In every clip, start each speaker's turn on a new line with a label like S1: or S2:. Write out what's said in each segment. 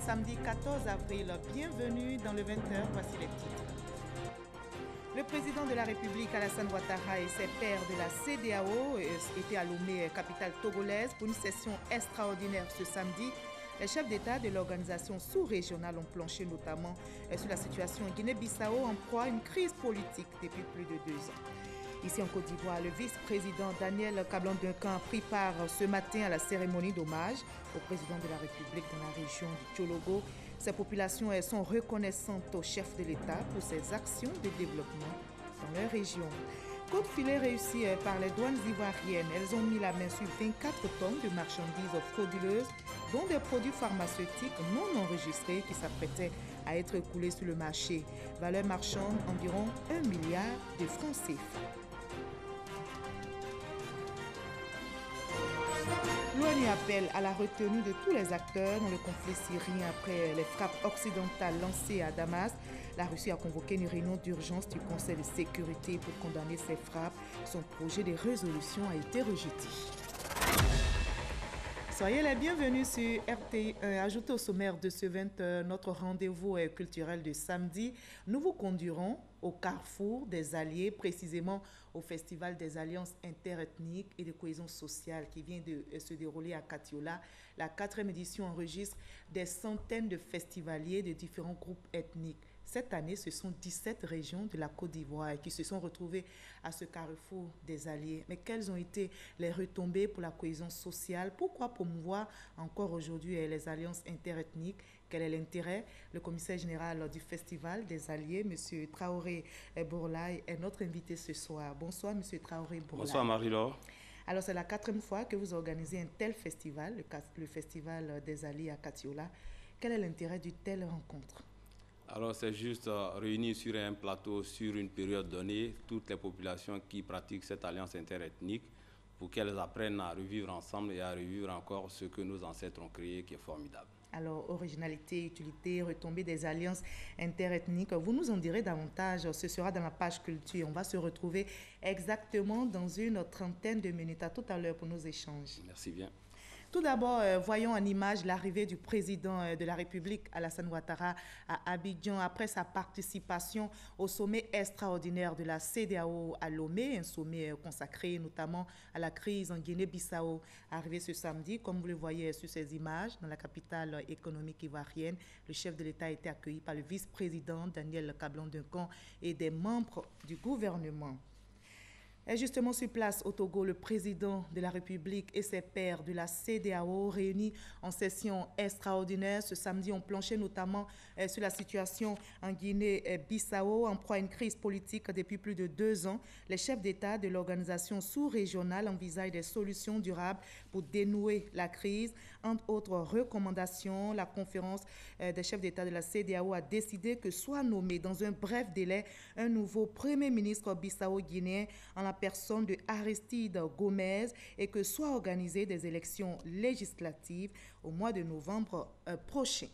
S1: samedi 14 avril. Bienvenue dans le 20h, voici les titres. Le président de la République, Alassane Ouattara, et ses pairs de la CEDEAO étaient à Lomé, capitale togolaise, pour une session extraordinaire ce samedi. Les chefs d'État de l'organisation sous-régionale ont planché notamment sur la situation en Guinée-Bissau en proie à une crise politique depuis plus de 2 ans. Ici en Côte d'Ivoire, le vice-président Daniel Kablan-Duncan a pris part ce matin à la cérémonie d'hommage au président de la République dans la région du Tchologo. Ces populations sont reconnaissantes au chef de l'État pour ses actions de développement dans leur région. Coup de filet réussi par les douanes ivoiriennes. Elles ont mis la main sur 24 tonnes de marchandises frauduleuses, dont des produits pharmaceutiques non enregistrés qui s'apprêtaient à être coulés sur le marché. Valeur marchande environ 1 milliard de francs CFA. L'ONU appelle à la retenue de tous les acteurs dans le conflit syrien après les frappes occidentales lancées à Damas. La Russie a convoqué une réunion d'urgence du Conseil de sécurité pour condamner ces frappes. Son projet de résolution a été rejeté. Soyez les bienvenus sur RT1. Ajoutez au sommaire de ce 20h notre rendez-vous culturel de samedi. Nous vous conduirons au carrefour des Alliés, précisément au Festival des Alliances interethniques et de cohésion sociale qui vient de se dérouler à Katiola. La 4e édition enregistre des centaines de festivaliers de différents groupes ethniques. Cette année, ce sont 17 régions de la Côte d'Ivoire qui se sont retrouvées à ce carrefour des Alliés. Mais quelles ont été les retombées pour la cohésion sociale? Pourquoi promouvoir encore aujourd'hui les alliances interethniques? Quel est l'intérêt? Le commissaire général du Festival des Alliés, M. Traoré Bourlaye, est notre invité ce soir. Bonsoir, M. Traoré Bourlaye.
S2: Bonsoir, Marie-Laure.
S1: Alors, c'est la 4e fois que vous organisez un tel festival, le Festival des Alliés à Katiola. Quel est l'intérêt d'une telle rencontre?
S2: Alors, c'est juste réunir sur un plateau, sur une période donnée, toutes les populations qui pratiquent cette alliance interethnique pour qu'elles apprennent à revivre ensemble et à revivre encore ce que nos ancêtres ont créé, qui est formidable.
S1: Alors, originalité, utilité, retombée des alliances interethniques, vous nous en direz davantage, ce sera dans la page culture. On va se retrouver exactement dans une trentaine de minutes. À tout à l'heure pour nos échanges.
S2: Merci bien.
S1: Tout d'abord, voyons en image l'arrivée du président de la République, Alassane Ouattara, à Abidjan après sa participation au sommet extraordinaire de la CEDEAO à Lomé, un sommet consacré notamment à la crise en Guinée-Bissau. Arrivé ce samedi, comme vous le voyez sur ces images, dans la capitale économique ivoirienne, le chef de l'État a été accueilli par le vice-président Daniel Kablan-Duncan et des membres du gouvernement. Et justement sur place au Togo, le président de la République et ses pairs de la CEDEAO réunis en session extraordinaire ce samedi ont planché notamment sur la situation en Guinée-Bissau en proie à une crise politique depuis plus de 2 ans. Les chefs d'État de l'organisation sous-régionale envisagent des solutions durables pour dénouer la crise. Entre autres recommandations, la conférence des chefs d'État de la CEDEAO a décidé que soit nommé dans un bref délai un nouveau Premier ministre bissau-guinéen en la personne de Aristide Gomez et que soient organisées des élections législatives au mois de novembre prochain.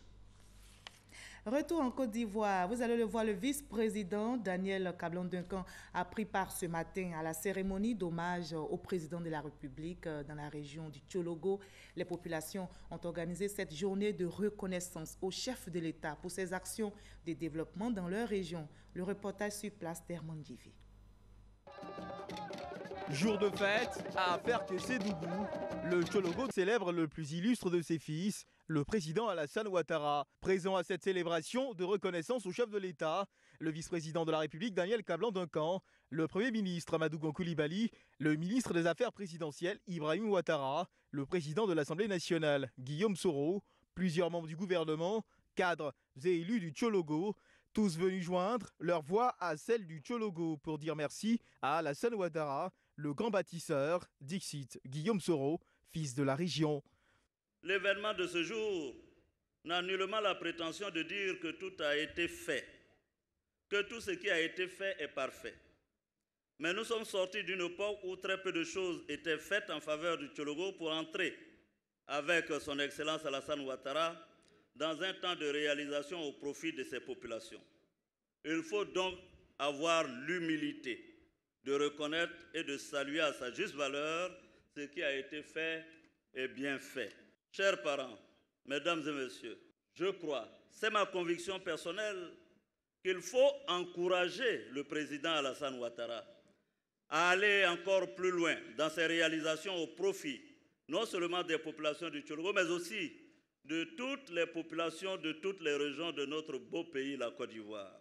S1: Retour en Côte d'Ivoire, vous allez le voir, le vice-président Daniel Kablan-Duncan a pris part ce matin à la cérémonie d'hommage au président de la République dans la région du Tchologo. Les populations ont organisé cette journée de reconnaissance au chef de l'État pour ses actions de développement dans leur région. Le reportage sur place d'Herman Givi.
S3: Jour de fête à Ferkessé-Dougou, le Tchologo célèbre le plus illustre de ses fils, le président Alassane Ouattara. Présent à cette célébration de reconnaissance au chef de l'État, le vice-président de la République Daniel Kablan-Duncan, le Premier ministre Amadou Gon Coulibaly, le ministre des Affaires présidentielles Ibrahim Ouattara, le président de l'Assemblée nationale Guillaume Soro, plusieurs membres du gouvernement, cadres et élus du Tchologo, tous venus joindre leur voix à celle du Tchologo pour dire merci à Alassane Ouattara, le grand bâtisseur, dixit Guillaume Soro, fils de la région.
S4: L'événement de ce jour n'a nullement la prétention de dire que tout a été fait, que tout ce qui a été fait est parfait. Mais nous sommes sortis d'une époque où très peu de choses étaient faites en faveur du Tchologo pour entrer, avec son Excellence Alassane Ouattara, dans un temps de réalisation au profit de ces populations. Il faut donc avoir l'humilité de reconnaître et de saluer à sa juste valeur ce qui a été fait et bien fait. Chers parents, mesdames et messieurs, Je crois, c'est ma conviction personnelle, qu'il faut encourager le président Alassane Ouattara à aller encore plus loin dans ses réalisations au profit non seulement des populations du Tchologo, mais aussi de toutes les populations de toutes les régions de notre beau pays, la Côte d'Ivoire.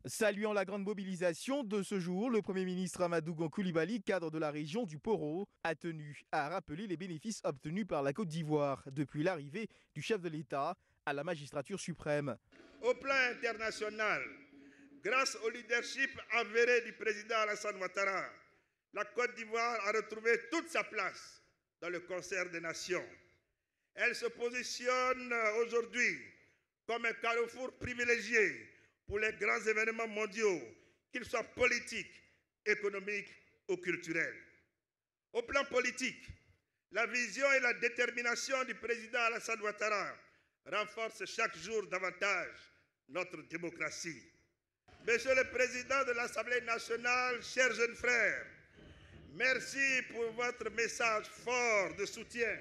S3: Saluant la grande mobilisation de ce jour, le Premier ministre Amadou Gon Coulibaly, cadre de la région du Poro, a tenu à rappeler les bénéfices obtenus par la Côte d'Ivoire depuis l'arrivée du chef de l'État à la magistrature suprême.
S5: Au plan international, grâce au leadership avéré du président Alassane Ouattara, la Côte d'Ivoire a retrouvé toute sa place dans le concert des nations. Elle se positionne aujourd'hui comme un carrefour privilégié pour les grands événements mondiaux, qu'ils soient politiques, économiques ou culturels. Au plan politique, la vision et la détermination du président Alassane Ouattara renforcent chaque jour davantage notre démocratie. Monsieur le Président de l'Assemblée nationale, chers jeunes frères, merci pour votre message fort de soutien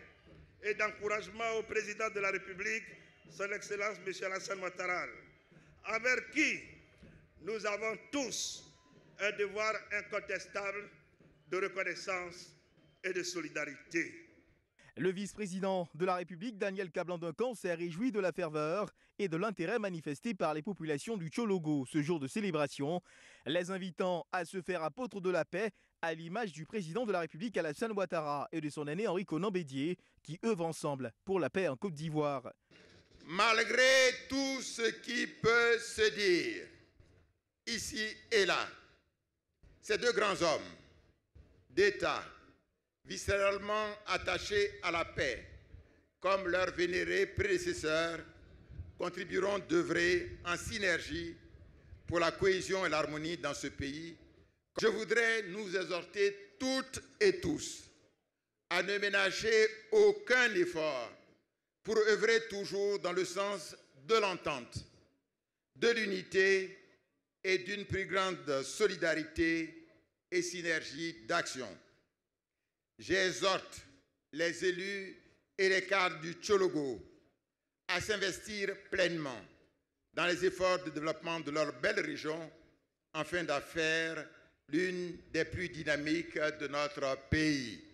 S5: et d'encouragement au Président de la République, Son Excellence M. Alassane Ouattara, envers qui nous avons tous un devoir incontestable de reconnaissance et de solidarité.
S3: Le vice-président de la République, Daniel Kablan-Duncan, s'est réjoui de la ferveur et de l'intérêt manifesté par les populations du Tchologo ce jour de célébration, les invitant à se faire apôtres de la paix à l'image du président de la République Alassane Ouattara et de son aîné Henri Konan Bédié, qui œuvrent ensemble pour la paix en Côte d'Ivoire.
S6: Malgré tout ce qui peut se dire ici et là, ces deux grands hommes d'État, viscéralement attachés à la paix, comme leurs vénérés prédécesseurs, contribueront d'œuvrer en synergie pour la cohésion et l'harmonie dans ce pays. Je voudrais nous exhorter toutes et tous à ne ménager aucun effort pour œuvrer toujours dans le sens de l'entente, de l'unité et d'une plus grande solidarité et synergie d'action. J'exhorte les élus et les cadres du Tchologo à s'investir pleinement dans les efforts de développement de leur belle région afin d'en faire l'une des plus dynamiques de notre pays.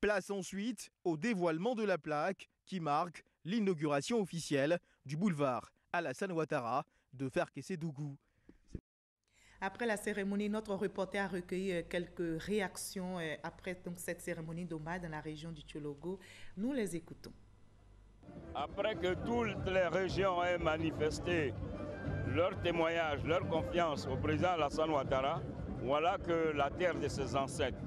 S3: Place ensuite au dévoilement de la plaque qui marque l'inauguration officielle du boulevard Alassane Ouattara de Ferkessé-Dougou.
S1: Après la cérémonie, notre reporter a recueilli quelques réactions après donc, cette cérémonie d'hommage dans la région du Tchologo. Nous les écoutons.
S7: Après que toutes les régions aient manifesté leur témoignage, leur confiance au président Alassane Ouattara, voilà que la terre de ses ancêtres,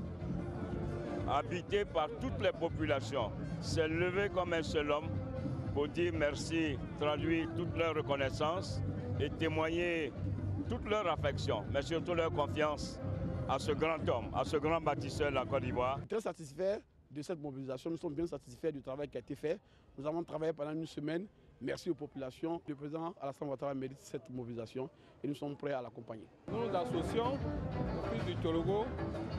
S7: habitée par toutes les populations, s'est levée comme un seul homme pour dire merci, traduire toute leur reconnaissance et témoigner toute leur affection, mais surtout leur confiance à ce grand homme, à ce grand bâtisseur de la Côte d'Ivoire.
S8: Très satisfait de cette mobilisation, nous sommes bien satisfaits du travail qui a été fait. Nous avons travaillé pendant une semaine. Merci aux populations. Le président Alassane Ouattara mérite cette mobilisation et nous sommes prêts à l'accompagner.
S9: Nous nous associons au fils du Tchologo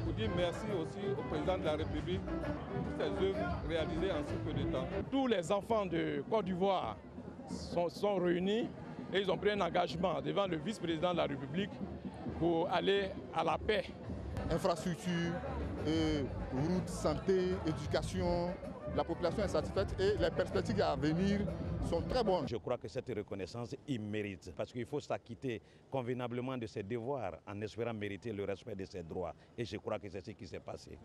S9: pour dire merci aussi au président de la République pour ses œuvres réalisées en si peu de temps. Tous les enfants de Côte d'Ivoire sont réunis et ils ont pris un engagement devant le vice-président de la République pour aller à la paix.
S10: Infrastructure, route, santé, éducation, la population est satisfaite et les perspectives à venir sont très bonnes.
S11: Je crois que cette reconnaissance, il mérite parce qu'il faut s'acquitter convenablement de ses devoirs en espérant mériter le respect de ses droits. Et je crois que c'est ce qui s'est passé.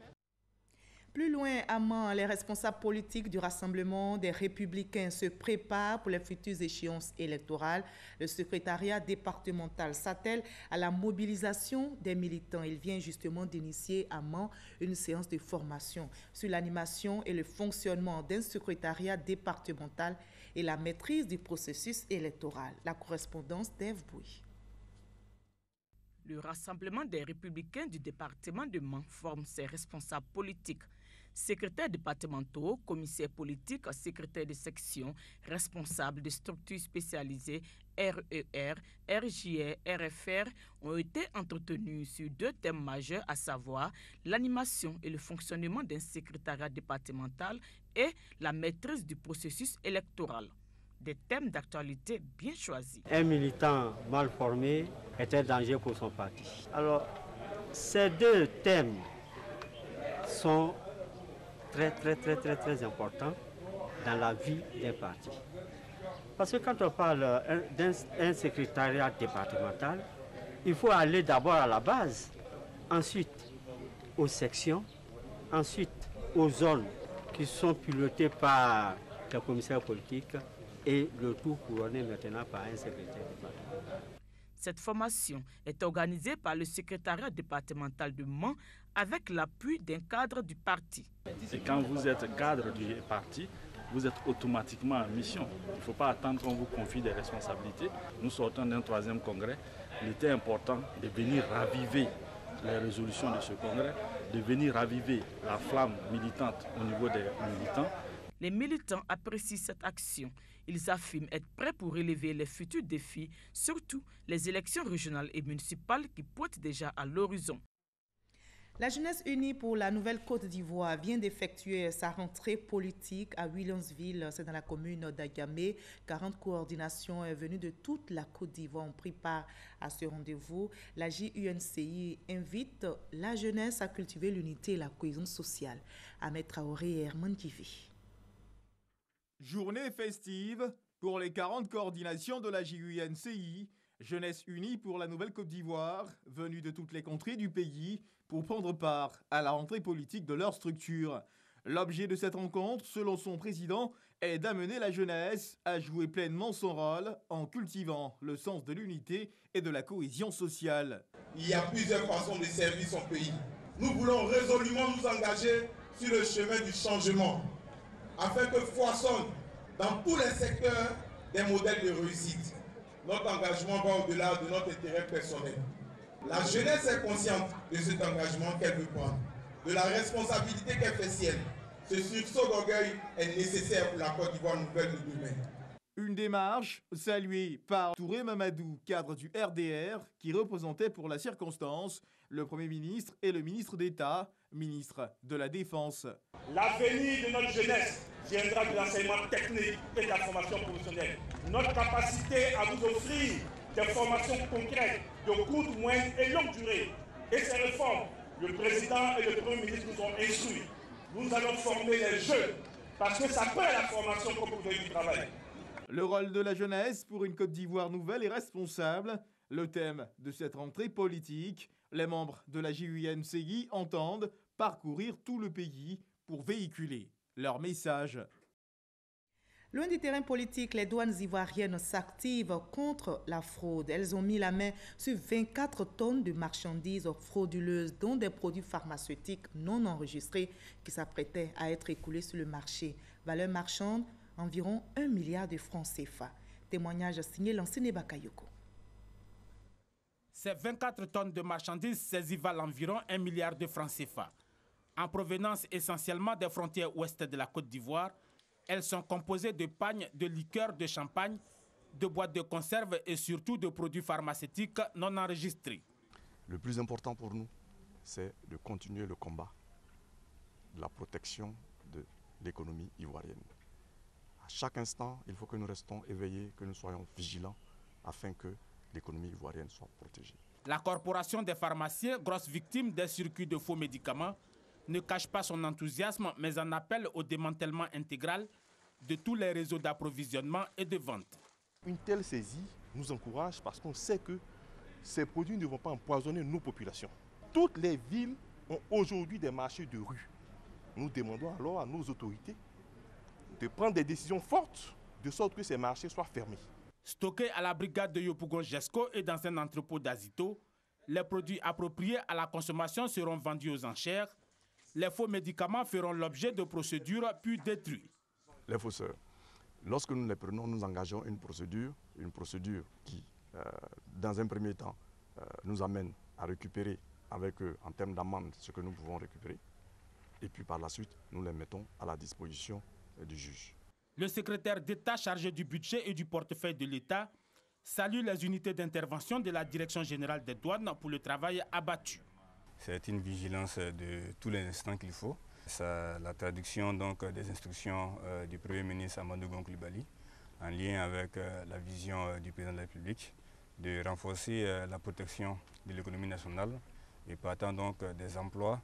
S1: Plus loin à Mans, les responsables politiques du Rassemblement des Républicains se préparent pour les futures échéances électorales. Le secrétariat départemental s'attelle à la mobilisation des militants. Il vient justement d'initier à Mans une séance de formation sur l'animation et le fonctionnement d'un secrétariat départemental et la maîtrise du processus électoral. La correspondance d'Ève Bouy.
S12: Le Rassemblement des Républicains du département de Mans forme ses responsables politiques. Secrétaires départementaux, commissaires politiques, secrétaires de section, responsables de structures spécialisées RER, RJR, RFR ont été entretenus sur deux thèmes majeurs, à savoir l'animation et le fonctionnement d'un secrétariat départemental et la maîtrise du processus électoral. des thèmes d'actualité bien choisis.
S13: Un militant mal formé est un danger pour son parti. Alors, ces deux thèmes sont très importants dans la vie d'un parti. Parce que quand on parle d'un secrétariat départemental, il faut aller d'abord à la base, ensuite aux sections, ensuite aux zones qui sont pilotées par les commissaires politiques et le tout couronné maintenant par un secrétaire départemental.
S12: Cette formation est organisée par le secrétariat départemental de Mans avec l'appui d'un cadre du parti.
S14: Et quand vous êtes cadre du parti, vous êtes automatiquement en mission. Il ne faut pas attendre qu'on vous confie des responsabilités. Nous sortons d'un 3e congrès. Il était important de venir raviver les résolutions de ce congrès, de venir raviver la flamme militante au niveau des militants.
S12: Les militants apprécient cette action. Ils affirment être prêts pour relever les futurs défis, surtout les élections régionales et municipales qui pointent déjà à l'horizon.
S1: La jeunesse unie pour la Nouvelle-Côte d'Ivoire vient d'effectuer sa rentrée politique à Williamsville, c'est dans la commune d'Agamé. 40 coordinations venues de toute la Côte d'Ivoire ont pris part à ce rendez-vous. La JUNCI invite la jeunesse à cultiver l'unité et la cohésion sociale. Ahmed Traoré et Herman Kivi.
S3: Journée festive pour les 40 coordinations de la JUNCI, Jeunesse Unie pour la Nouvelle-Côte d'Ivoire, venue de toutes les contrées du pays, pour prendre part à la rentrée politique de leur structure. L'objet de cette rencontre, selon son président, est d'amener la jeunesse à jouer pleinement son rôle en cultivant le sens de l'unité et de la cohésion sociale.
S15: Il y a plusieurs façons de servir son pays. Nous voulons résolument nous engager sur le chemin du changement, afin que foisonnent dans tous les secteurs des modèles de réussite. Notre engagement va au-delà de notre intérêt personnel. La jeunesse est consciente de cet engagement qu'elle veut prendre, de la responsabilité qu'elle fait sienne. Ce sursaut d'orgueil est nécessaire pour la Côte d'Ivoire nouvelle de demain.
S3: Une démarche saluée par Touré Mamadou, cadre du RDR, qui représentait pour la circonstance le Premier ministre et le ministre d'État, ministre de la Défense.
S16: L'avenir de notre jeunesse viendra de l'enseignement technique et de la formation professionnelle. Notre capacité à vous offrir des formations concrètes de courte, moyenne et longue durée. Et ces réformes, le président et le Premier ministre nous ont instruits. Nous allons former les jeunes parce que ça peut être la formation qu'on peut faire du travail.
S3: Le rôle de la jeunesse pour une Côte d'Ivoire nouvelle et responsable, le thème de cette rentrée politique, les membres de la JUNCI entendent parcourir tout le pays pour véhiculer leur message.
S1: Loin du terrain politique, les douanes ivoiriennes s'activent contre la fraude. Elles ont mis la main sur 24 tonnes de marchandises frauduleuses, dont des produits pharmaceutiques non enregistrés qui s'apprêtaient à être écoulés sur le marché. Valeur marchande, environ 1 milliard de francs CFA. Témoignage signé Lansene Bakayoko.
S17: Ces 24 tonnes de marchandises saisies valent environ 1 milliard de francs CFA. En provenance essentiellement des frontières ouest de la Côte d'Ivoire, elles sont composées de pagnes, de liqueurs, de champagne, de boîtes de conserve et surtout de produits pharmaceutiques non enregistrés.
S18: Le plus important pour nous, c'est de continuer le combat de la protection de l'économie ivoirienne. À chaque instant, il faut que nous restons éveillés, que nous soyons vigilants afin que l'économie ivoirienne soit protégée.
S17: La corporation des pharmaciens, grosse victime des circuits de faux médicaments, ne cache pas son enthousiasme, mais en appelle au démantèlement intégral de tous les réseaux d'approvisionnement et de vente.
S19: Une telle saisie nous encourage parce qu'on sait que ces produits ne vont pas empoisonner nos populations. Toutes les villes ont aujourd'hui des marchés de rue. Nous demandons alors à nos autorités de prendre des décisions fortes de sorte que ces marchés soient fermés.
S17: Stockés à la brigade de Yopougon-Jesco et dans un entrepôt d'Azito, les produits appropriés à la consommation seront vendus aux enchères. Les faux médicaments feront l'objet de procédures puis détruits.
S18: Les fausseurs, lorsque nous les prenons, nous engageons une procédure qui, dans un premier temps, nous amène à récupérer avec eux, en termes d'amende, ce que nous pouvons récupérer. Et puis par la suite, nous les mettons à la disposition du juge.
S17: Le secrétaire d'État chargé du budget et du portefeuille de l'État salue les unités d'intervention de la Direction générale des douanes pour le travail abattu.
S20: C'est une vigilance de tous les instants qu'il faut. C'est la traduction donc des instructions du Premier ministre Amadou Gon Coulibaly, en lien avec la vision du président de la République de renforcer la protection de l'économie nationale et partant donc des emplois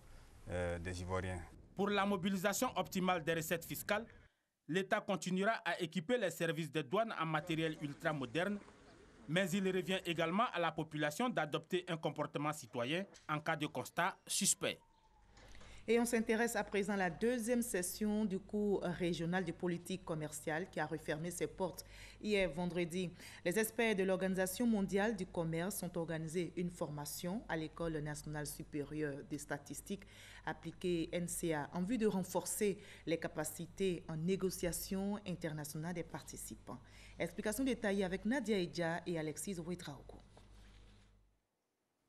S20: des Ivoiriens.
S17: Pour la mobilisation optimale des recettes fiscales, l'État continuera à équiper les services de douane en matériel ultramoderne, mais il revient également à la population d'adopter un comportement citoyen en cas de constat suspect.
S1: Et on s'intéresse à présent à la deuxième session du cours régional de politique commerciale qui a refermé ses portes hier vendredi. Les experts de l'Organisation mondiale du commerce ont organisé une formation à l'École nationale supérieure des statistiques appliquée NCA en vue de renforcer les capacités en négociation internationale des participants. Explication détaillée avec Nadia Edja et Alexis Ouetraogo.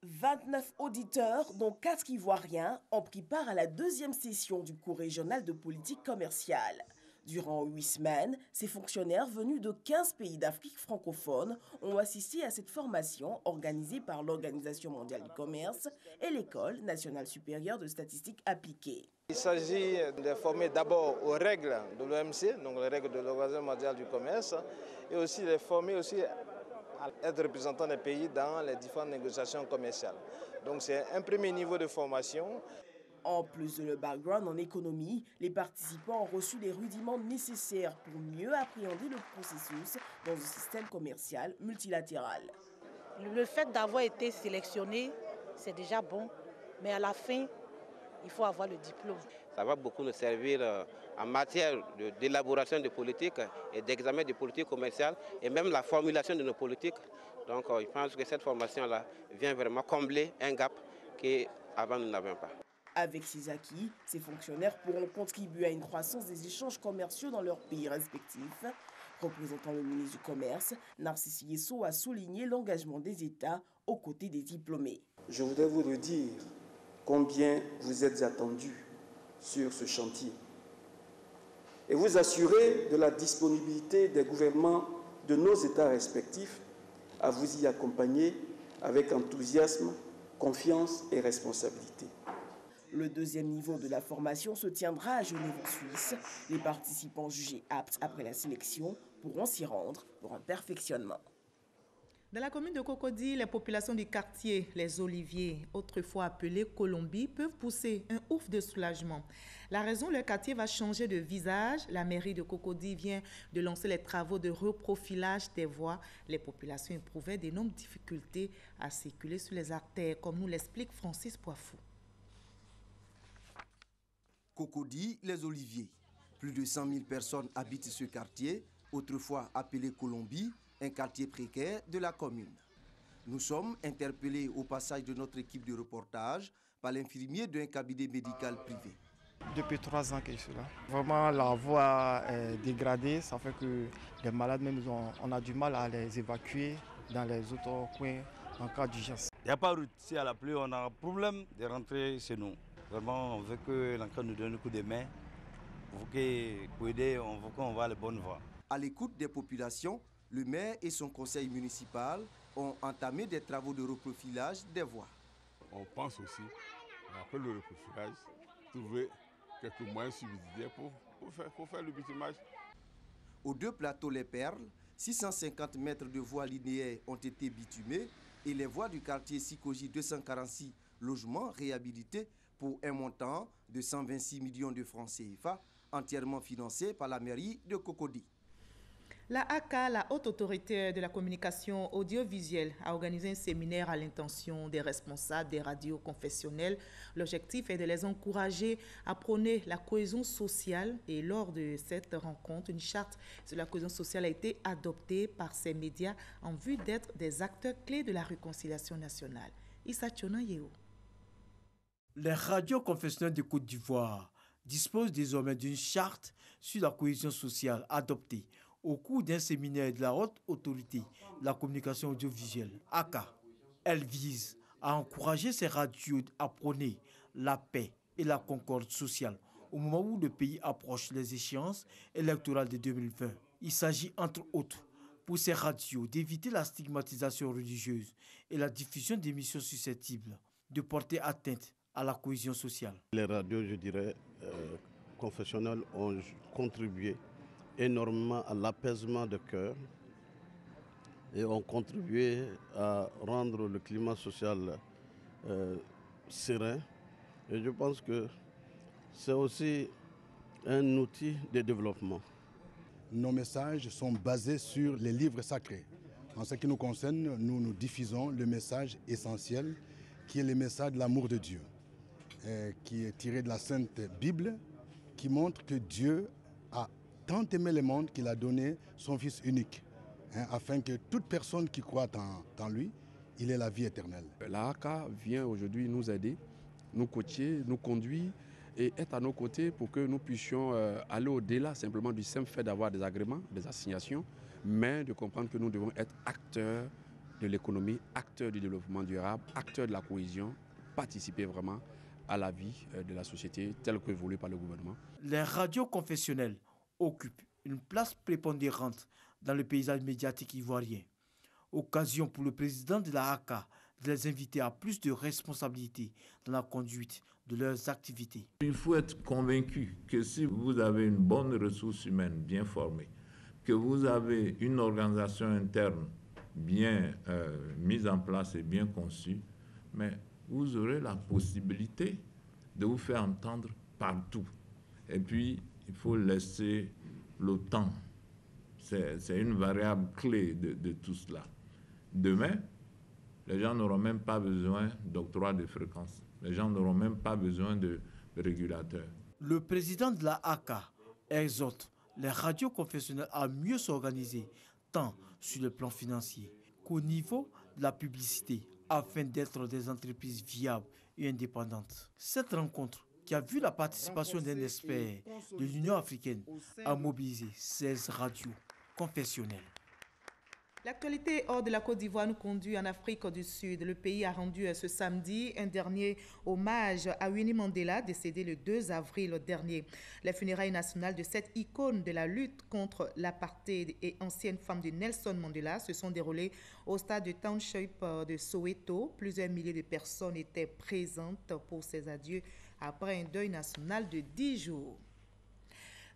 S21: 29 auditeurs, dont 4 Ivoiriens, ont pris part à la deuxième session du cours régional de politique commerciale. Durant 8 semaines, ces fonctionnaires venus de 15 pays d'Afrique francophone ont assisté à cette formation organisée par l'Organisation mondiale du commerce et l'École nationale supérieure de statistiques appliquées.
S22: Il s'agit de former d'abord aux règles de l'OMC, donc les règles de l'Organisation mondiale du commerce, et aussi de former aussi à être représentant des pays dans les différentes négociations commerciales. Donc c'est un premier niveau de formation.
S21: En plus de le background en économie, les participants ont reçu les rudiments nécessaires pour mieux appréhender le processus dans un système commercial multilatéral.
S23: Le fait d'avoir été sélectionné, c'est déjà bon, mais à la fin, il faut avoir le diplôme.
S24: Ça va beaucoup nous servir en matière d'élaboration de politiques et d'examen de politiques commerciales et même la formulation de nos politiques. Donc je pense que cette formation-là vient vraiment combler un gap qu'avant nous n'avions pas.
S21: Avec ces acquis, ces fonctionnaires pourront contribuer à une croissance des échanges commerciaux dans leurs pays respectifs. Représentant le ministre du Commerce, Narcisse Yesso a souligné l'engagement des États aux côtés des diplômés.
S25: Je voudrais vous redire combien vous êtes attendus sur ce chantier et vous assurer de la disponibilité des gouvernements de nos États respectifs à vous y accompagner avec enthousiasme, confiance et responsabilité.
S21: Le deuxième niveau de la formation se tiendra à Genève en Suisse. Les participants jugés aptes après la sélection pourront s'y rendre pour un perfectionnement.
S1: Dans la commune de Cocody, les populations du quartier Les Oliviers, autrefois appelé Colombie, peuvent pousser un ouf de soulagement. La raison, le quartier va changer de visage. La mairie de Cocody vient de lancer les travaux de reprofilage des voies. Les populations éprouvaient d'énormes difficultés à circuler sur les artères, comme nous l'explique Francis Poifou.
S26: Cocody, Les Oliviers. Plus de 100 000 personnes habitent ce quartier, autrefois appelé Colombie, un quartier précaire de la commune. Nous sommes interpellés au passage de notre équipe de reportage par l'infirmier d'un cabinet médical privé.
S27: Depuis 3 ans que je suis là. Vraiment, la voie est dégradée, ça fait que les malades, même, on a du mal à les évacuer dans les autres coins en cas d'urgence.
S28: Il n'y a pas de route. Si à la pluie, on a un problème de rentrer chez nous. Vraiment, on veut que l'enquête nous donne un coup de main. Pour aider, on veut qu'on va à la bonne voie.
S26: À l'écoute des populations, le maire et son conseil municipal ont entamé des travaux de reprofilage des voies.
S29: On pense aussi, après le reprofilage, trouver quelques moyens subsidiaires pour faire le bitumage.
S26: Aux 2 plateaux Les Perles, 650 mètres de voies linéaires ont été bitumés et les voies du quartier Sikoji 246 logements réhabilités pour un montant de 126 millions de francs CFA, entièrement financé par la mairie de Cocody.
S1: La ACA, la Haute Autorité de la Communication Audiovisuelle, a organisé un séminaire à l'intention des responsables des radios confessionnelles. L'objectif est de les encourager à prôner la cohésion sociale. Et lors de cette rencontre, une charte sur la cohésion sociale a été adoptée par ces médias en vue d'être des acteurs clés de la réconciliation nationale. Issa Tchona Yeo.
S30: Les radios confessionnelles de Côte d'Ivoire disposent désormais d'une charte sur la cohésion sociale adoptée au cours d'un séminaire de la Haute Autorité de la Communication Audiovisuelle, ACA. Elle vise à encourager ces radios à prôner la paix et la concorde sociale au moment où le pays approche les échéances électorales de 2020. Il s'agit entre autres pour ces radios d'éviter la stigmatisation religieuse et la diffusion d'émissions susceptibles de porter atteinte à la cohésion sociale.
S31: Les radios, je dirais, confessionnelles ont contribué
S2: énormément à l'apaisement de cœur et ont contribué à rendre le climat social serein. Et je pense que c'est aussi un outil de développement.
S4: Nos messages sont basés sur les livres sacrés. En ce qui nous concerne, nous diffusons le message essentiel qui est le message de l'amour de Dieu, qui est tiré de la Sainte Bible, qui montre que Dieu a tant aimé le monde qu'il a donné son Fils unique, afin que toute personne qui croit en lui, il ait la vie éternelle.
S5: L'AACA vient aujourd'hui nous aider, nous coacher, nous conduire et être à nos côtés pour que nous puissions aller au-delà simplement du simple fait d'avoir des agréments, des assignations, mais de comprendre que nous devons être acteurs de l'économie, acteurs du développement durable, acteurs de la cohésion, participer vraiment à la vie de la société telle que voulue par le gouvernement.
S30: Les radios confessionnelles occupent une place prépondérante dans le paysage médiatique ivoirien. Occasion pour le président de la AACA de les inviter à plus de responsabilités dans la conduite de leurs activités.
S6: Il faut être convaincu que si vous avez une bonne ressource humaine bien formée, que vous avez une organisation interne bien mise en place et bien conçue, mais vous aurez la possibilité de vous faire entendre partout. Et puis, il faut laisser le temps. C'est une variable clé de tout cela. Demain, les gens n'auront même pas besoin d'octroi de fréquences. Les gens n'auront même pas besoin de régulateurs.
S30: Le président de la AACA exhorte les radios confessionnelles à mieux s'organiser, tant sur le plan financier qu'au niveau de la publicité, afin d'être des entreprises viables et indépendantes. Cette rencontre, qui a vu la participation d'un expert de l'Union africaine, a mobilisé 16 radios confessionnelles.
S1: L'actualité hors de la Côte d'Ivoire nous conduit en Afrique du Sud. Le pays a rendu ce samedi un dernier hommage à Winnie Mandela, décédé le 2 avril dernier. Les funérailles nationales de cette icône de la lutte contre l'apartheid et ancienne femme de Nelson Mandela se sont déroulées au stade de Township de Soweto. Plusieurs milliers de personnes étaient présentes pour ces adieux après un deuil national de 10 jours.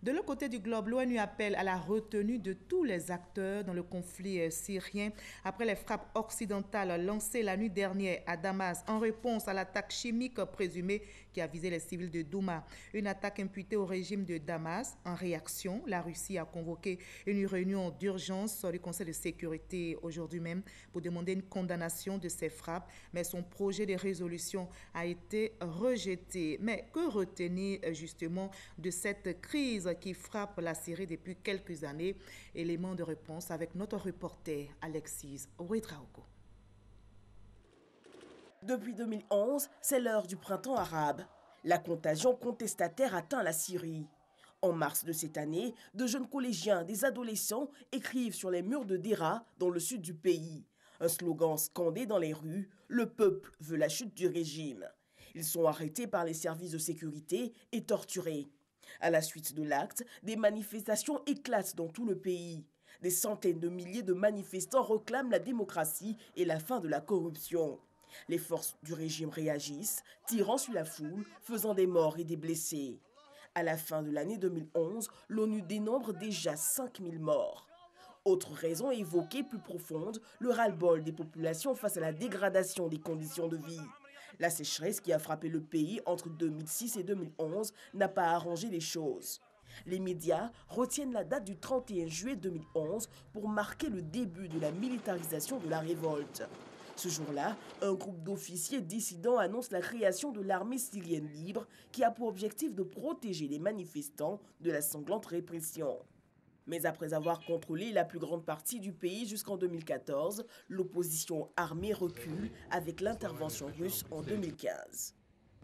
S1: De l'autre côté du globe, l'ONU appelle à la retenue de tous les acteurs dans le conflit syrien après les frappes occidentales lancées la nuit dernière à Damas en réponse à l'attaque chimique présumée qui a visé les civils de Douma. Une attaque imputée au régime de Damas. En réaction, la Russie a convoqué une réunion d'urgence du Conseil de sécurité aujourd'hui même pour demander une condamnation de ces frappes, mais son projet de résolution a été rejeté. Mais que retenir justement de cette crise qui frappe la Syrie depuis quelques années? Élément de réponse avec notre reporter Alexis Ouedraogo.
S21: Depuis 2011, c'est l'heure du printemps arabe. La contagion contestataire atteint la Syrie. En mars de cette année, de jeunes collégiens, des adolescents écrivent sur les murs de Dera, dans le sud du pays. Un slogan scandé dans les rues, le peuple veut la chute du régime. Ils sont arrêtés par les services de sécurité et torturés. À la suite de l'acte, des manifestations éclatent dans tout le pays. Des centaines de milliers de manifestants réclament la démocratie et la fin de la corruption. Les forces du régime réagissent, tirant sur la foule, faisant des morts et des blessés. À la fin de l'année 2011, l'ONU dénombre déjà 5000 morts. Autre raison évoquée plus profonde, le ras-le-bol des populations face à la dégradation des conditions de vie. La sécheresse qui a frappé le pays entre 2006 et 2011 n'a pas arrangé les choses. Les médias retiennent la date du 31 juillet 2011 pour marquer le début de la militarisation de la révolte. Ce jour-là, un groupe d'officiers dissidents annonce la création de l'armée syrienne libre qui a pour objectif de protéger les manifestants de la sanglante répression. Mais après avoir contrôlé la plus grande partie du pays jusqu'en 2014, l'opposition armée recule avec l'intervention russe en 2015.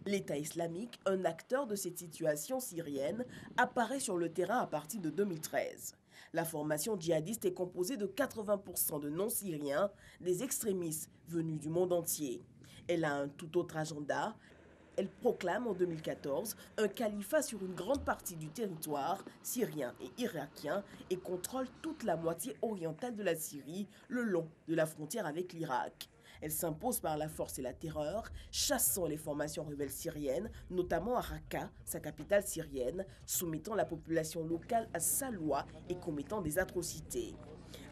S21: L'État islamique, un acteur de cette situation syrienne, apparaît sur le terrain à partir de 2013. La formation djihadiste est composée de 80% de non-syriens, des extrémistes venus du monde entier. Elle a un tout autre agenda. Elle proclame en 2014 un califat sur une grande partie du territoire syrien et irakien et contrôle toute la moitié orientale de la Syrie le long de la frontière avec l'Irak. Elle s'impose par la force et la terreur, chassant les formations rebelles syriennes, notamment à Raqqa, sa capitale syrienne, soumettant la population locale à sa loi et commettant des atrocités.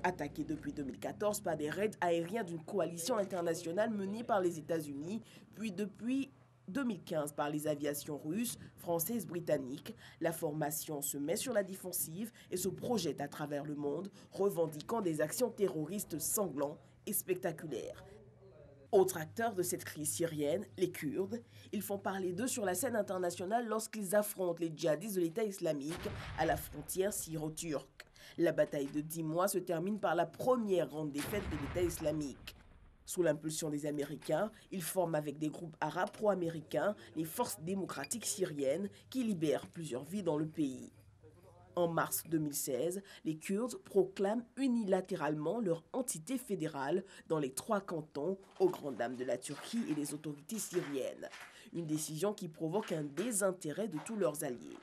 S21: Attaquée depuis 2014 par des raids aériens d'une coalition internationale menée par les États-Unis, puis depuis 2015 par les aviations russes, françaises, britanniques, la formation se met sur la défensive et se projette à travers le monde, revendiquant des actions terroristes sanglantes et spectaculaires. Autre acteur de cette crise syrienne, les Kurdes, ils font parler d'eux sur la scène internationale lorsqu'ils affrontent les djihadistes de l'État islamique à la frontière syro-turque. La bataille de 10 mois se termine par la première grande défaite de l'État islamique. Sous l'impulsion des Américains, ils forment avec des groupes arabes pro-américains les forces démocratiques syriennes qui libèrent plusieurs vies dans le pays. En mars 2016, les Kurdes proclament unilatéralement leur entité fédérale dans les 3 cantons, aux grandes dames de la Turquie et des autorités syriennes. Une décision qui provoque un désintérêt de tous leurs alliés.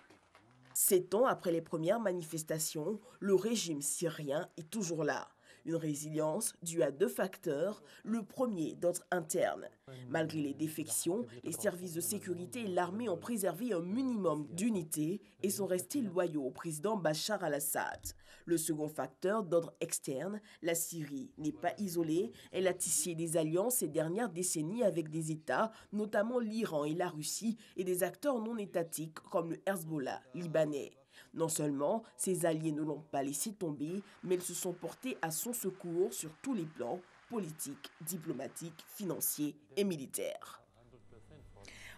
S21: 7 ans après les premières manifestations, le régime syrien est toujours là. Une résilience due à 2 facteurs, le premier d'ordre interne. Malgré les défections, les services de sécurité et l'armée ont préservé un minimum d'unité et sont restés loyaux au président Bachar al-Assad. Le second facteur d'ordre externe, la Syrie n'est pas isolée, elle a tissé des alliances ces dernières décennies avec des États, notamment l'Iran et la Russie, et des acteurs non étatiques comme le Hezbollah libanais. Non seulement ses alliés ne l'ont pas laissé tomber, mais ils se sont portés à son secours sur tous les plans, politiques, diplomatiques, financiers et militaires.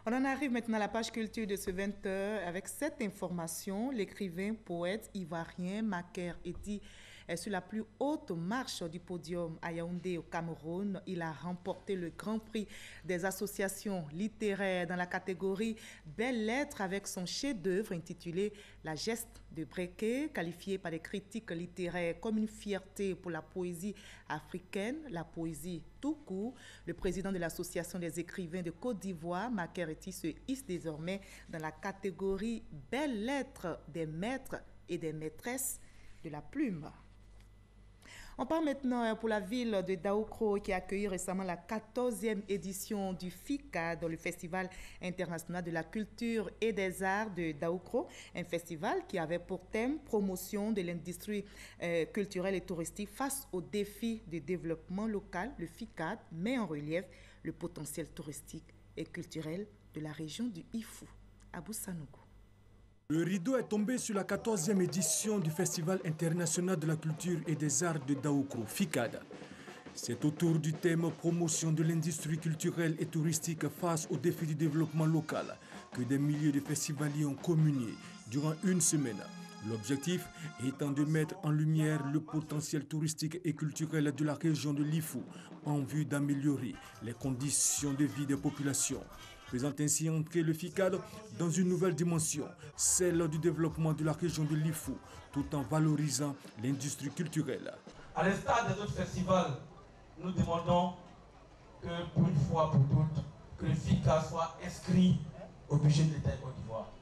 S1: On en arrive maintenant à la page culture de ce 20h avec cette information. L'écrivain, poète ivoirien Maker Ety est sur la plus haute marche du podium à Yaoundé au Cameroun. Il a remporté le Grand Prix des associations littéraires dans la catégorie Belles Lettres avec son chef-d'œuvre intitulé La Geste de Breké, qualifié par les critiques littéraires comme une fierté pour la poésie africaine, la poésie tout court. Le président de l'Association des écrivains de Côte d'Ivoire, Maker Ety, se hisse désormais dans la catégorie Belles Lettres des maîtres et des maîtresses de la plume. On part maintenant pour la ville de Daoukro qui a accueilli récemment la 14e édition du FICAD, le Festival international de la culture et des arts de Daoukro, un festival qui avait pour thème promotion de l'industrie culturelle et touristique face aux défis de développement local. Le FICAD met en relief le potentiel touristique et culturel de la région du Ifou. Abou Sanogo.
S7: Le rideau est tombé sur la 14e édition du Festival international de la culture et des arts de Daoukro, FICAD. C'est autour du thème promotion de l'industrie culturelle et touristique face aux défis du développement local que des milliers de festivaliers ont communié durant une semaine. L'objectif étant de mettre en lumière le potentiel touristique et culturel de la région de l'Ifou en vue d'améliorer les conditions de vie des populations. Faisant ainsi entrer le FICAD dans une nouvelle dimension, celle du développement de la région de l'Ifou, tout en valorisant l'industrie culturelle.
S8: À l'instar des autres festivals, nous demandons que, pour une fois pour toutes, que le FICAD soit inscrit au budget de l'État de Côte d'Ivoire,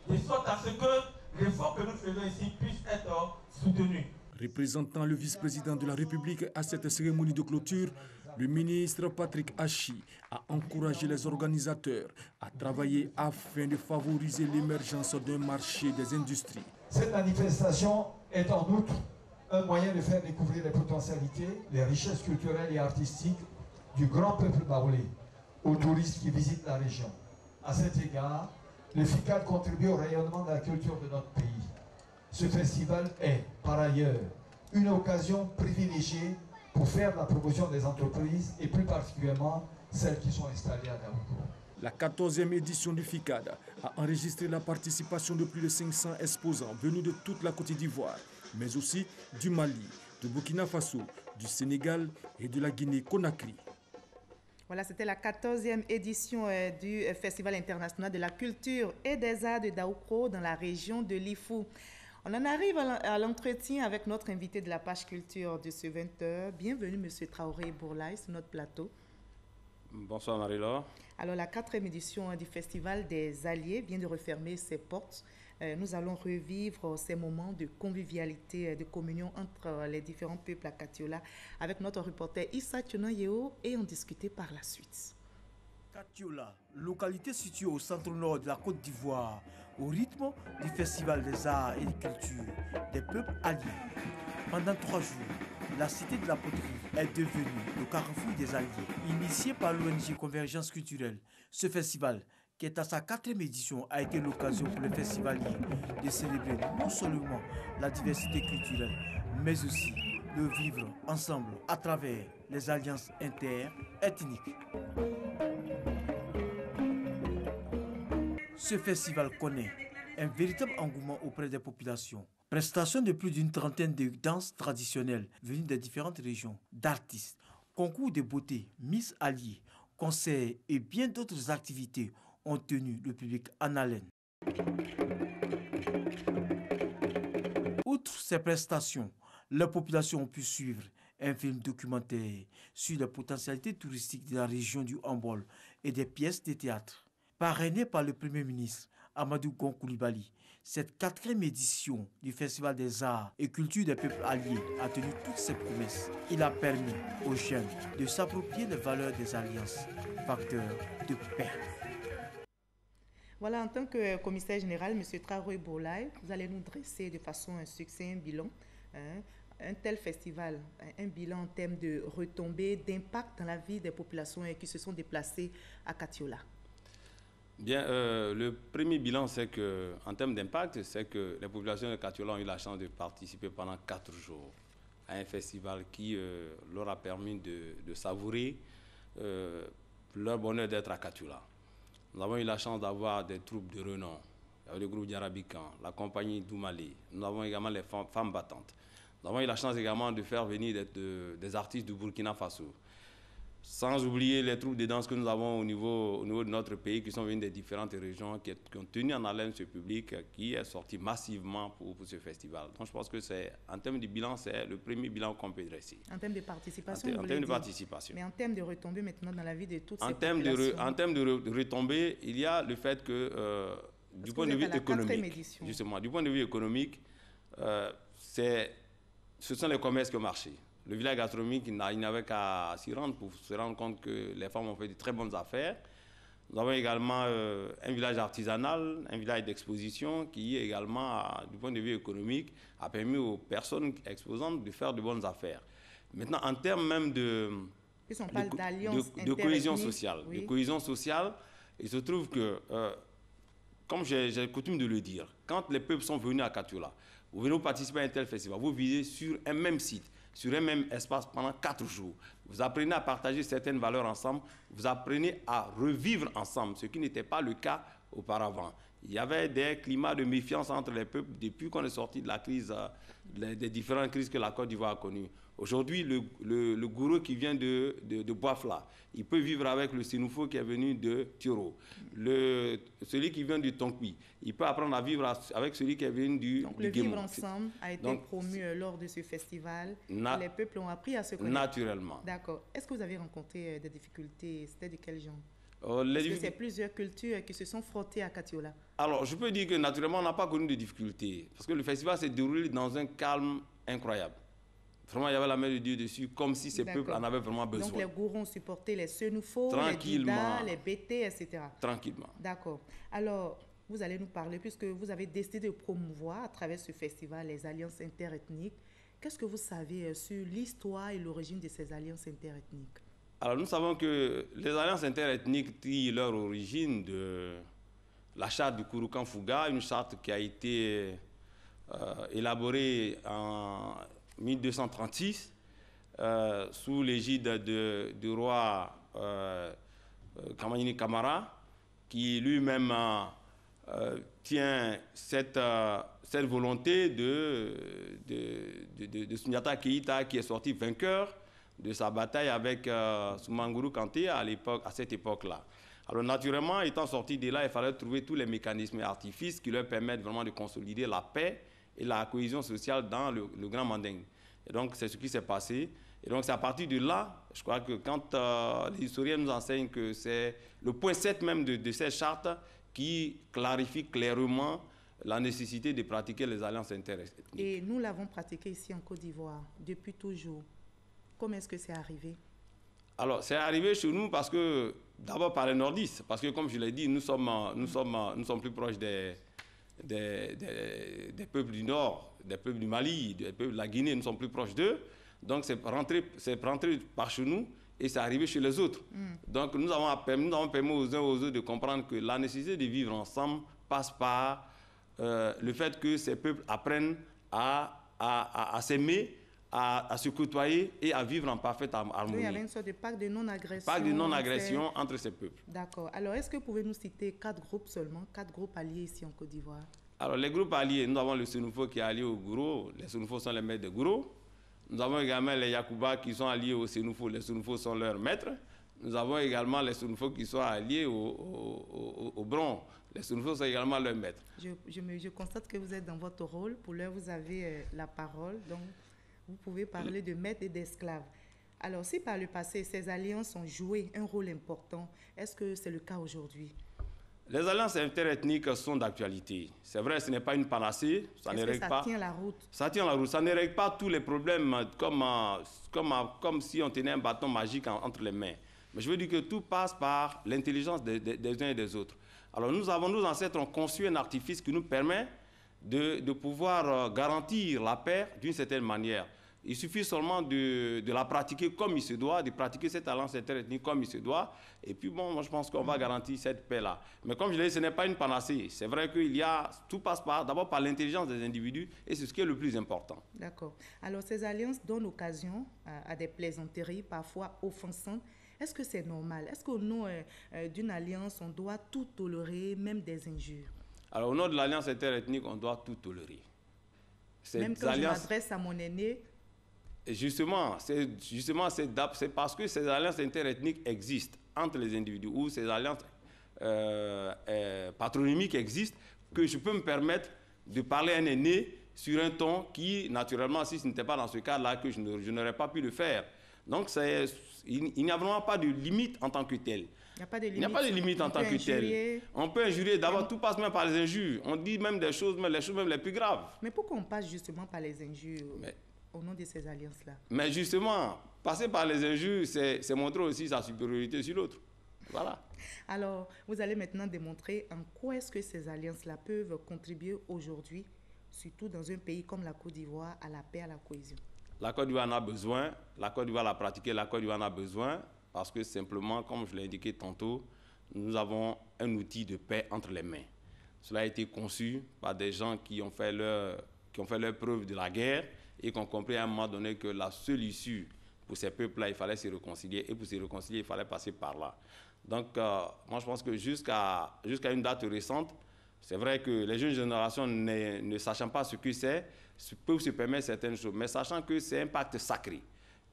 S8: de sorte à ce que l'effort que nous faisons ici puisse être soutenu.
S7: Représentant le vice-président de la République à cette cérémonie de clôture, le ministre Patrick Hachi a encouragé les organisateurs à travailler afin de favoriser l'émergence d'un marché des industries.
S9: Cette manifestation est en outre un moyen de faire découvrir les potentialités, les richesses culturelles et artistiques du grand peuple baoulé aux touristes qui visitent la région. À cet égard, le FICAD contribue au rayonnement de la culture de notre pays. Ce festival est, par ailleurs, une occasion privilégiée pour faire la promotion des entreprises et plus particulièrement celles qui sont installées à Daoukro.
S7: La 14e édition du FICAD a enregistré la participation de plus de 500 exposants venus de toute la Côte d'Ivoire, mais aussi du Mali, de Burkina Faso, du Sénégal et de la Guinée-Conakry.
S1: Voilà, c'était la 14e édition du Festival international de la culture et des arts de Daoukro dans la région de l'Ifou. On en arrive à l'entretien avec notre invité de la page culture de ce 20h. Bienvenue, M. Traoré Bourlaye, sur notre plateau.
S10: Bonsoir, Marie-Laure.
S1: Alors, la 4e édition du Festival des Alliés vient de refermer ses portes nous allons revivre ces moments de convivialité, de communion entre les différents peuples à Katiola avec notre reporter Issa Tchonoyeo et en discuter par la suite.
S30: Katiola, localité située au centre-nord de la Côte d'Ivoire, au rythme du Festival des Arts et des Cultures des peuples alliés. Pendant 3 jours, la cité de la poterie est devenue le carrefour des alliés. Initié par l'ONG Convergence Culturelle, ce festival, qui est à sa 4e édition, a été l'occasion pour les festivaliers de célébrer non seulement la diversité culturelle, mais aussi de vivre ensemble à travers les alliances interethniques. Ce festival connaît un véritable engouement auprès des populations. Prestation de plus d'une trentaine de danses traditionnelles venues des différentes régions, d'artistes, concours de beauté, Miss Alliés, concerts et bien d'autres activités ont tenu le public en haleine. Outre ces prestations, la population a pu suivre un film documentaire sur les potentialités touristiques de la région du Hambol et des pièces de théâtre. Parrainé par le Premier ministre Amadou Gon Coulibaly, cette 4e édition du Festival des Arts et Cultures des peuples alliés a tenu toutes ses promesses. Il a permis aux jeunes de s'approprier les valeurs des alliances, facteurs de paix.
S1: Voilà, en tant que commissaire général, M. Traoré Boulay, vous allez nous dresser de façon succincte un bilan. Un tel festival, un bilan en termes de retombées, d'impact dans la vie des populations qui se sont déplacées à Katiola.
S28: Bien, le premier bilan, c'est que, en termes d'impact, c'est que les populations de Katiola ont eu la chance de participer pendant 4 jours à un festival qui leur a permis de savourer leur bonheur d'être à Katiola. Nous avons eu la chance d'avoir des troupes de renom, le groupe Diarabican, la compagnie Doumalé. Nous avons également les femmes battantes. Nous avons eu la chance également de faire venir des artistes du Burkina Faso. Sans oublier les troupes de danse que nous avons au niveau de notre pays, qui sont venus des différentes régions, qui ont tenu en haleine ce public, qui est sorti massivement pour ce festival. Donc je pense que en termes de bilan, c'est le premier bilan qu'on peut dresser.
S1: En termes de participation,
S28: en termes de participation.
S1: Mais en termes de retombées maintenant dans la vie de toutes ces
S28: populations. En termes de retombées, il y a le fait que, du point de vue économique, justement, du point de vue économique, ce sont les commerces qui ont marché. Le village gastronomique, il n'avait qu'à s'y rendre pour se rendre compte que les femmes ont fait de très bonnes affaires. Nous avons également un village artisanal, un village d'exposition qui également, du point de vue économique, a permis aux personnes exposantes de faire de bonnes affaires. Maintenant, en termes même de cohésion sociale, oui. De cohésion sociale, il se trouve que, comme j'ai coutume de le dire, quand les peuples sont venus à Katiola, vous venez participer à un tel festival, vous visez sur un même site, sur un même espace pendant 4 jours. Vous apprenez à partager certaines valeurs ensemble, vous apprenez à revivre ensemble, ce qui n'était pas le cas auparavant. Il y avait des climats de méfiance entre les peuples depuis qu'on est sorti de la crise, des différentes crises que la Côte d'Ivoire a connues. Aujourd'hui, le gourou qui vient de Boafla, il peut vivre avec le Sénoufo qui est venu de Tiro. Celui qui vient du Tonkwi, il peut apprendre à vivre avec celui qui est venu du
S1: Donc le vivre ensemble a été promu lors de ce festival. Les peuples ont appris à se connaître.
S28: Naturellement.
S1: D'accord. Est-ce que vous avez rencontré des difficultés? C'était de quel genre? Parce que c'est plusieurs cultures qui se sont frottées à Katiola.
S28: Alors, je peux dire que naturellement, on n'a pas connu de difficultés. Parce que le festival s'est déroulé dans un calme incroyable. Vraiment, il y avait la main de Dieu dessus, comme si ces peuples en avaient vraiment besoin.
S1: Donc, les gourous ont supporté les Sénoufos, les Dida, les BT, etc.
S28: Tranquillement.
S1: D'accord. Alors, vous allez nous parler, puisque vous avez décidé de promouvoir à travers ce festival les alliances interethniques. Qu'est-ce que vous savez sur l'histoire et l'origine de ces alliances interethniques?
S28: Alors, nous savons que les alliances interethniques tirent leur origine de la charte du Kouroukan Fouga, une charte qui a été élaborée en 1236 sous l'égide du roi Kamanini Kamara, qui lui-même tient cette volonté de Sundiata Keïta, qui est sorti vainqueur de sa bataille avec Soumanguru Kanté à cette époque-là. Alors naturellement, étant sorti de là, il fallait trouver tous les mécanismes et artifices qui leur permettent vraiment de consolider la paix et la cohésion sociale dans le Grand Manding. Et donc, c'est ce qui s'est passé. Et donc, c'est à partir de là, je crois que quand les historiens nous enseignent que c'est le point 7 même de cette charte qui clarifie clairement la nécessité de pratiquer les alliances interethniques.
S1: Et nous l'avons pratiqué ici en Côte d'Ivoire depuis toujours. Comment est-ce que c'est arrivé?
S28: Alors, c'est arrivé chez nous parce que, d'abord par les nordistes, parce que comme je l'ai dit, nous sommes plus proches des peuples du Nord, des peuples du Mali, des peuples de la Guinée, nous sommes plus proches d'eux. Donc, c'est rentré par chez nous et c'est arrivé chez les autres. Donc, nous avons permis aux uns aux autres de comprendre que la nécessité de vivre ensemble passe par le fait que ces peuples apprennent à s'aimer, à se côtoyer et à vivre en parfaite harmonie.
S1: Il y avait une sorte de pacte de non-agression.
S28: Pacte de non-agression entre ces peuples.
S1: D'accord. Alors, est-ce que vous pouvez nous citer 4 groupes seulement, 4 groupes alliés ici en Côte d'Ivoire?
S28: Alors, les groupes alliés, nous avons le Sénoufo qui est allié au Gouro. Les Sénoufos sont les maîtres de Gouro. Nous avons également les Yakuba qui sont alliés au Sénoufo. Les Sénoufos sont leurs maîtres. Nous avons également les Sénoufos qui sont alliés au Bron. Les Sénoufos sont également leurs maîtres.
S1: Je constate que vous êtes dans votre rôle. Pour l'heure, vous avez la parole. Donc, vous pouvez parler de maîtres et d'esclaves. Alors, si par le passé, ces alliances ont joué un rôle important, est-ce que c'est le cas aujourd'hui?
S28: Les alliances interethniques sont d'actualité. C'est vrai, ce n'est pas une panacée. Ça
S1: tient la route?
S28: Ça tient la route. Ça ne règle pas tous les problèmes comme si on tenait un bâton magique entre les mains. Mais je veux dire que tout passe par l'intelligence des uns et des autres. Alors, nos ancêtres ont conçu un artifice qui nous permet de pouvoir garantir la paix d'une certaine manière. Il suffit seulement de la pratiquer comme il se doit, de pratiquer cette alliance interethnique comme il se doit. Et puis bon, moi je pense qu'on va garantir cette paix-là. Mais comme je l'ai dit, ce n'est pas une panacée. C'est vrai que tout passe d'abord par l'intelligence des individus et c'est ce qui est le plus important.
S1: D'accord. Alors ces alliances donnent occasion à des plaisanteries parfois offensantes. Est-ce que c'est normal? Est-ce qu'au nom d'une alliance, on doit tout tolérer, même des injures?
S28: Alors au nom de l'alliance interethnique, on doit tout tolérer.
S1: Même quand je m'adresse à mon aîné?
S28: Justement, c'est parce que ces alliances interethniques existent entre les individus ou ces alliances patronymiques existent que je peux me permettre de parler à un aîné sur un ton qui, naturellement, si ce n'était pas dans ce cas-là, que je n'aurais pas pu le faire. Donc, il n'y a vraiment pas de limite en tant que tel.
S1: Il n'y a pas de
S28: limite en tant que tel. On peut injurier. D'abord, tout passe même par les injures. On dit même des choses, même les choses même les plus graves.
S1: Mais pourquoi on passe justement par les injures au nom de ces alliances-là?
S28: Mais justement, passer par les injures, c'est montrer aussi sa supériorité sur l'autre. Voilà.
S1: Alors, vous allez maintenant démontrer en quoi est-ce que ces alliances-là peuvent contribuer aujourd'hui, surtout dans un pays comme la Côte d'Ivoire, à la paix, à la cohésion.
S28: La Côte d'Ivoire en a besoin, la Côte d'Ivoire l'a pratiqué, la Côte d'Ivoire en a besoin parce que simplement, comme je l'ai indiqué tantôt, nous avons un outil de paix entre les mains. Cela a été conçu par des gens qui ont fait leur preuve de la guerre et qui ont compris à un moment donné que la seule issue pour ces peuples-là, il fallait se réconcilier. Et pour se réconcilier, il fallait passer par là. Donc, moi, je pense que jusqu'à une date récente, c'est vrai que les jeunes générations, ne sachant pas ce que c'est, peuvent se permettre certaines choses, mais sachant que c'est un pacte sacré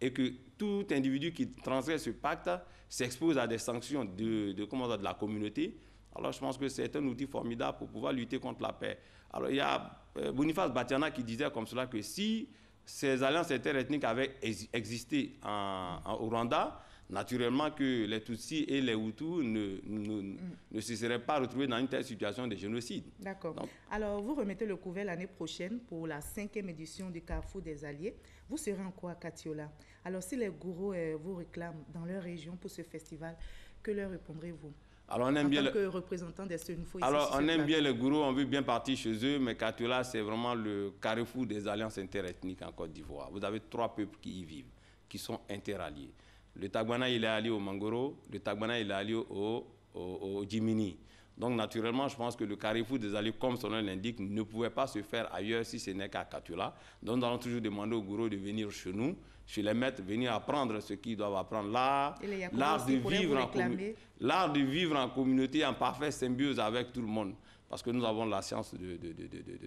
S28: et que tout individu qui transgresse ce pacte s'expose à des sanctions de la communauté, alors je pense que c'est un outil formidable pour pouvoir lutter contre la paix. Alors, il y a Boniface Batiana qui disait comme cela que si ces alliances interethniques avaient existé au Rwanda, naturellement que les Tutsis et les Hutus ne se seraient pas retrouvés dans une telle situation de génocide.
S1: D'accord. Alors, vous remettez le couvert l'année prochaine pour la 5e édition du Carrefour des Alliés. Vous serez en quoi à Katiola? Alors, si les gourous vous réclament dans leur région pour ce festival, que leur répondrez-vous?
S28: Alors, on aime
S1: en tant que représentant des Sénoufos ici.
S28: Alors, on aime bien les gourous, on veut bien partir chez eux, mais Katiola, c'est vraiment le carrefour des alliances interethniques en Côte d'Ivoire. Vous avez 3 peuples qui y vivent, qui sont interalliés. Le Tagbana, il est allié au Mangoro, le Tagbana, il est allié au Djimini. Donc, naturellement, je pense que le carrefour des alliés, comme son nom l'indique, ne pouvait pas se faire ailleurs si ce n'est qu'à Katiola. Donc, nous allons toujours demander aux gourous de venir chez nous, chez les maîtres, venir apprendre ce qu'ils doivent apprendre. L'art de vivre en communauté, en parfaite symbiose avec tout le monde. Parce que nous avons la science de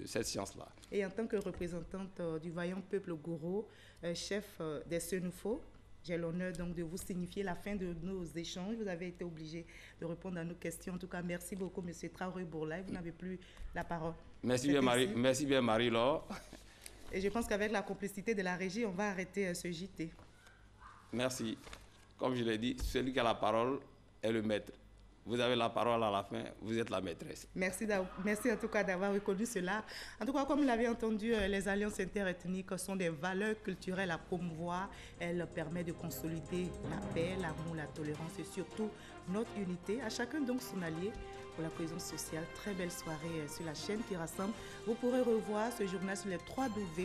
S28: cette science-là.
S1: Et en tant que représentante du vaillant peuple gourou, chef des Sénoufos, j'ai l'honneur donc de vous signifier la fin de nos échanges. Vous avez été obligé de répondre à nos questions. En tout cas, merci beaucoup, M. Traoré-Bourlaye. Vous n'avez plus la parole.
S28: Merci bien, Marie-Laure.
S1: Et je pense qu'avec la complicité de la régie, on va arrêter ce JT.
S28: Merci. Comme je l'ai dit, celui qui a la parole est le maître. vous avez la parole à la fin, vous êtes la maîtresse.
S1: Merci en tout cas d'avoir reconnu cela. En tout cas, comme vous l'avez entendu, les alliances interethniques sont des valeurs culturelles à promouvoir. Elles permettent de consolider la paix, l'amour, la tolérance et surtout notre unité. À chacun donc son allié pour la cohésion sociale. Très belle soirée sur la chaîne qui rassemble. Vous pourrez revoir ce journal sur les www.rti.ci.